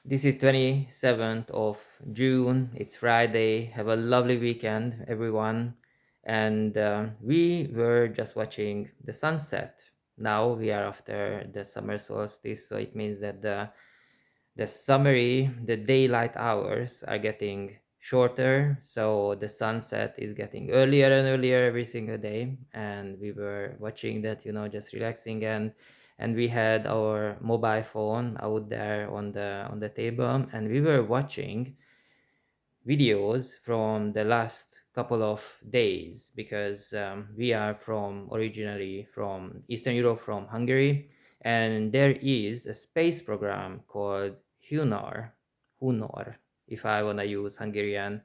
This is 27th of June. It's Friday. Have a lovely weekend, everyone. And we were just watching the sunset. Now we are after the summer solstice, so it means that the daylight hours are getting shorter. So the sunset is getting earlier and earlier every single day. And we were watching that, just relaxing, and we had our mobile phone out there on the table, and we were watching videos from the last couple of days because we are from originally from Eastern Europe, from Hungary, and there is a space program called Hunor, if I want to use Hungarian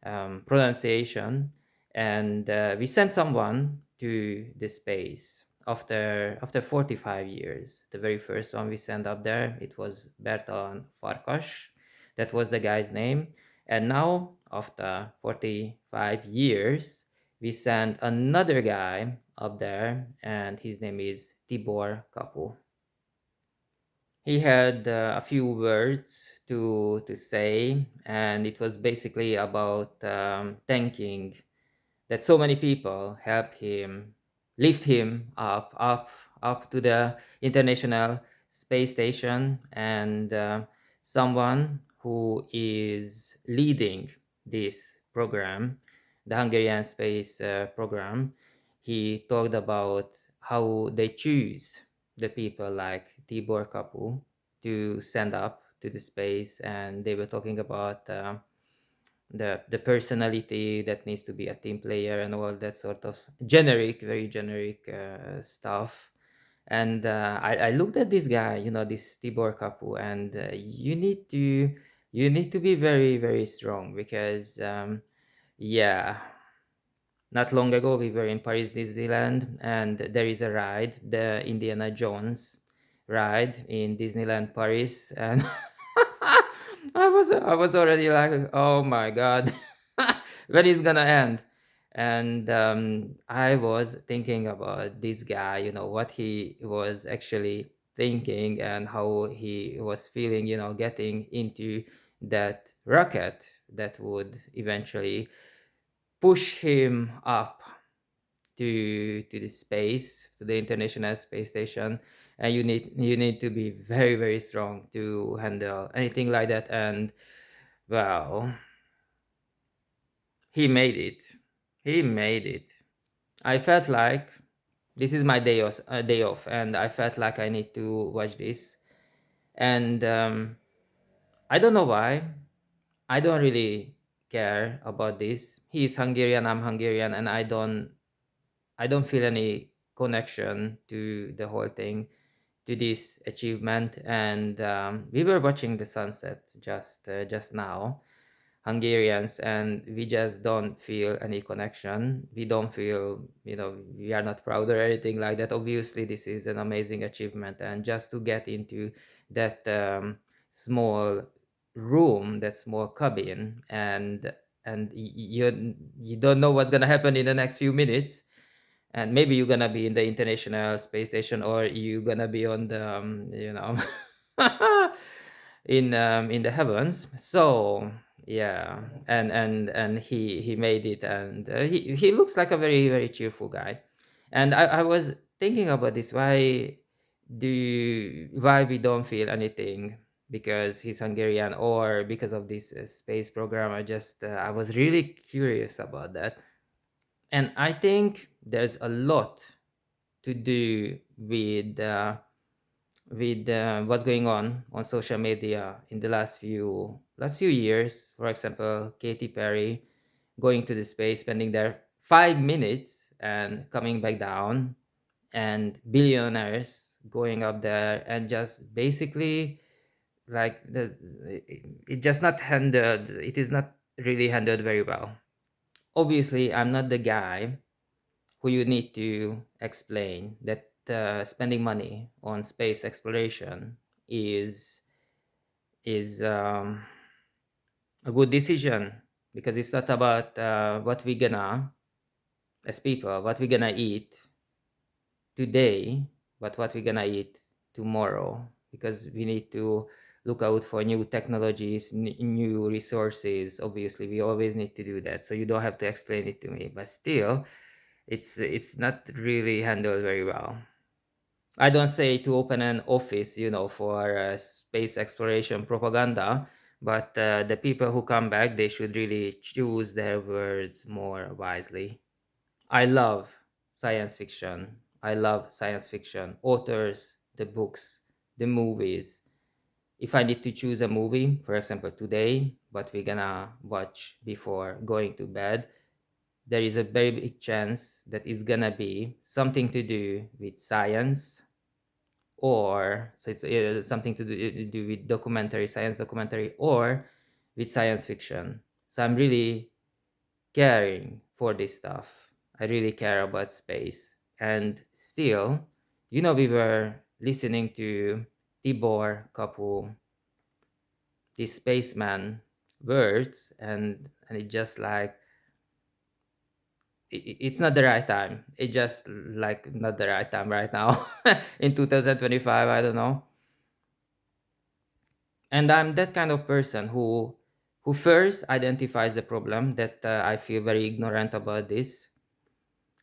pronunciation, and we sent someone to the space after 45 years. The very first one we sent up there, it was Bertalan Farkas. That was the guy's name. And now, after 45 years, we sent another guy up there, and his name is Tibor Kapu. He had a few words to say, and it was basically about thanking that so many people help him lift him up to the International Space Station, and someone who is leading this program, the Hungarian space program. He talked about how they choose the people like Tibor Kapu to send up to the space, and they were talking about the personality that needs to be a team player and all that sort of generic, very generic stuff. And I looked at this guy, this Tibor Kapu, and you need to be very, very strong because yeah, not long ago we were in Paris, Disneyland, and there is a ride, the Indiana Jones ride in Disneyland Paris, and I was already like, oh my god, when is gonna end? And I was thinking about this guy, what he was actually thinking and how he was feeling, getting into that rocket that would eventually push him up to the space, to the International Space Station. And you need to be very, very strong to handle anything like that. And well, he made it. He made it. I felt like this is my day off, and I felt like I need to watch this. And I don't know why. I don't really care about this. He's Hungarian, I'm Hungarian, and I don't feel any connection to the whole thing, to this achievement. And we were watching the sunset just now, Hungarians, and we just don't feel any connection. We don't feel, we are not proud or anything like that. Obviously, this is an amazing achievement, and just to get into that small room, that small cabin, and you don't know what's gonna happen in the next few minutes, and maybe you're gonna be in the International Space Station, or you're gonna be on the in the heavens. So yeah, and he made it, and he looks like a very, very cheerful guy. And I was thinking about this, why we don't feel anything because he's Hungarian, or because of this space program. I was really curious about that. And I think there's a lot to do with what's going on social media in the last few years. For example, Katy Perry going to the space, spending there 5 minutes and coming back down, and billionaires going up there and just basically like it just not handled. It is not really handled very well. Obviously, I'm not the guy who you need to explain that spending money on space exploration is a good decision, because it's not about what we gonna, as people, what we gonna eat today, but what we gonna eat tomorrow, because we need to look out for new technologies, new resources. Obviously, we always need to do that. So you don't have to explain it to me, but still, it's not really handled very well. I don't say to open an office, for space exploration propaganda, but the people who come back, they should really choose their words more wisely. I love science fiction. I love science fiction authors, the books, the movies. If I need to choose a movie, for example, today, what we're gonna watch before going to bed, there is a very big chance that it's gonna be something to do with science, or so it's something to do with documentary, science documentary, or with science fiction. So I'm really caring for this stuff. I really care about space. And still, we were listening to Tibor Kapu, this spaceman words, and it just like it's not the right time. It just like not the right time right now in 2025. I don't know. And I'm that kind of person who first identifies the problem that I feel very ignorant about this.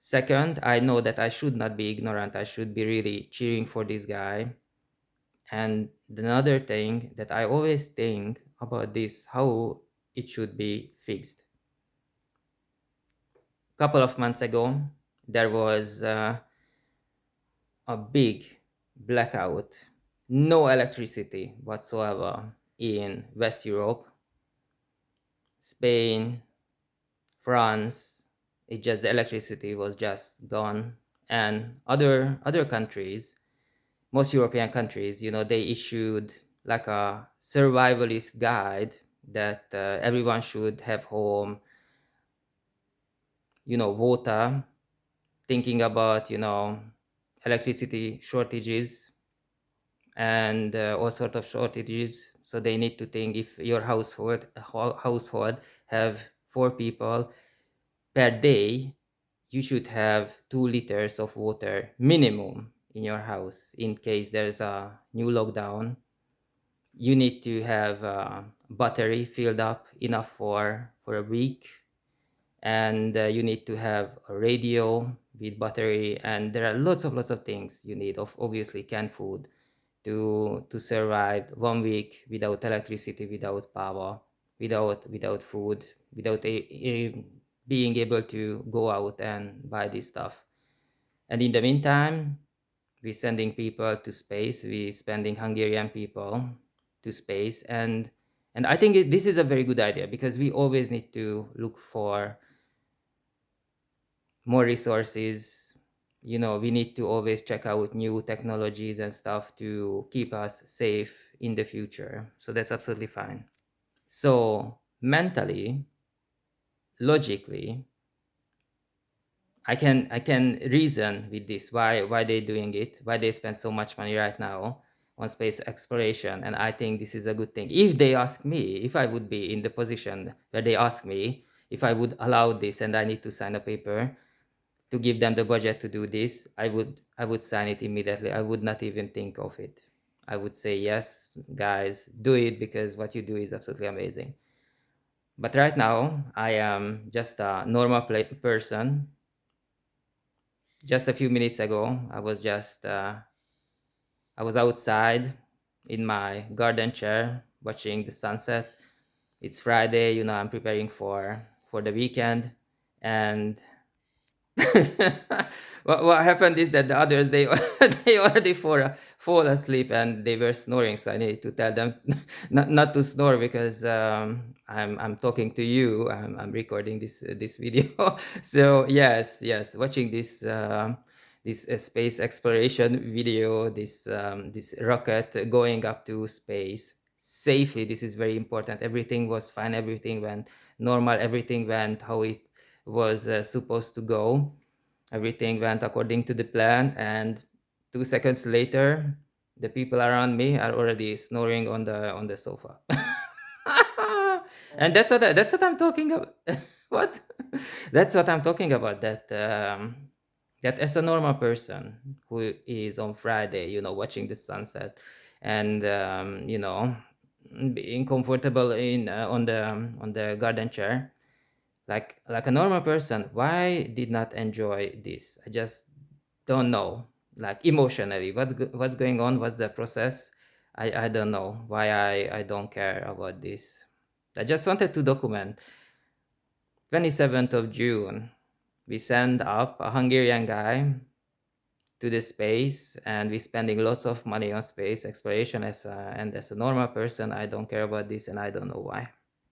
Second, I know that I should not be ignorant. I should be really cheering for this guy. And another thing that I always think about this, how it should be fixed. Couple of months ago, there was a big blackout, no electricity whatsoever in West Europe, Spain, France. It just the electricity was just gone, and other countries, most European countries, they issued like a survivalist guide that everyone should have home, water, thinking about, electricity shortages and all sort of shortages. So they need to think if your household have 4 people per day, you should have 2 liters of water minimum in your house in case there's a new lockdown. You need to have a battery filled up enough for a week, and you need to have a radio with battery, and there are lots of things you need, of obviously canned food to survive 1 week without electricity, without power, without food, without being able to go out and buy this stuff. And in the meantime, we sending people to space. We spending Hungarian people to space, and I think this is a very good idea, because we always need to look for more resources. We need to always check out new technologies and stuff to keep us safe in the future. So that's absolutely fine. So mentally, logically, I can reason with this, why they're doing it, why they spend so much money right now on space exploration, and I think this is a good thing. If they ask me, if I would be in the position where they ask me if I would allow this and I need to sign a paper to give them the budget to do this, I would sign it immediately. I would not even think of it. I would say, yes, guys, do it, because what you do is absolutely amazing. But right now, I am just a normal person. Just a few minutes ago, I was outside in my garden chair watching the sunset. It's Friday, I'm preparing for the weekend, and what happened is that the others, they they already fall asleep and they were snoring. So I need to tell them not to snore, because I'm talking to you. I'm recording this video. So yes, watching this space exploration video, this rocket going up to space safely. This is very important. Everything was fine. Everything went normal. Everything went how it was supposed to go. Everything went according to the plan, and 2 seconds later, the people around me are already snoring on the sofa. And that's what I'm talking about. What? That's what I'm talking about. That as a normal person who is on Friday, watching the sunset, and being comfortable in on the garden chair, like a normal person. Why did not enjoy this? I just don't know, like emotionally, what's going on, what's the process. I don't know why I don't care about this. I just wanted to document. 27th of June, we send up a Hungarian guy to the space, and we spending lots of money on space exploration. And as a normal person, I don't care about this, and I don't know why.